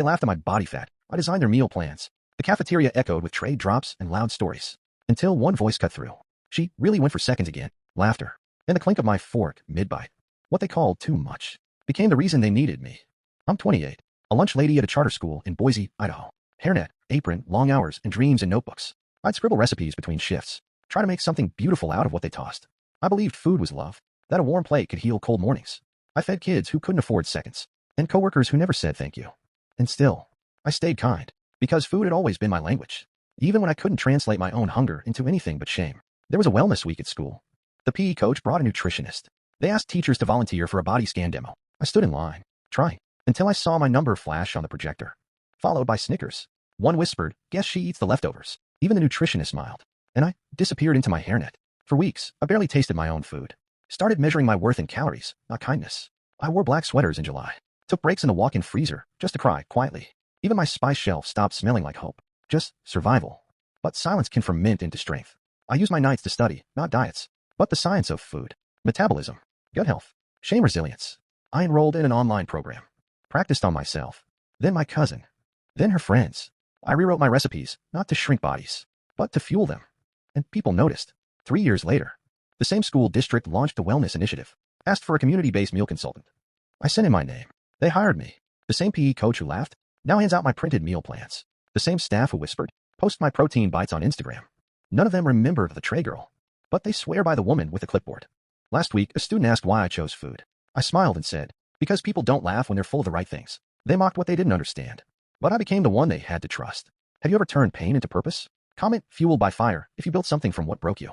They laughed at my body fat. I designed their meal plans. The cafeteria echoed with tray drops and loud stories. Until one voice cut through. She really went for seconds again. Laughter. And the clink of my fork, mid-bite. What they called too much became the reason they needed me. I'm 28. A lunch lady at a charter school in Boise, Idaho. Hairnet, apron, long hours, and dreams in notebooks. I'd scribble recipes between shifts. Try to make something beautiful out of what they tossed. I believed food was love. That a warm plate could heal cold mornings. I fed kids who couldn't afford seconds. And coworkers who never said thank you. And still, I stayed kind. Because food had always been my language. Even when I couldn't translate my own hunger into anything but shame. There was a wellness week at school. The PE coach brought a nutritionist. They asked teachers to volunteer for a body scan demo. I stood in line, trying, until I saw my number flash on the projector. Followed by snickers. One whispered, "Guess she eats the leftovers." Even the nutritionist smiled. And I disappeared into my hairnet. For weeks, I barely tasted my own food. Started measuring my worth in calories, not kindness. I wore black sweaters in July. Took breaks in the walk-in freezer, just to cry, quietly. Even my spice shelf stopped smelling like hope. Just survival. But silence can ferment into strength. I use my nights to study, not diets, but the science of food, metabolism, gut health, shame resilience. I enrolled in an online program. Practiced on myself. Then my cousin. Then her friends. I rewrote my recipes, not to shrink bodies, but to fuel them. And people noticed. 3 years later, the same school district launched a wellness initiative. Asked for a community-based meal consultant. I sent in my name. They hired me. The same PE coach who laughed now hands out my printed meal plans. The same staff who whispered, post my protein bites on Instagram. None of them remember the tray girl, but they swear by the woman with the clipboard. Last week, a student asked why I chose food. I smiled and said, because people don't laugh when they're full of the right things. They mocked what they didn't understand. But I became the one they had to trust. Have you ever turned pain into purpose? Comment fueled by fire if you built something from what broke you.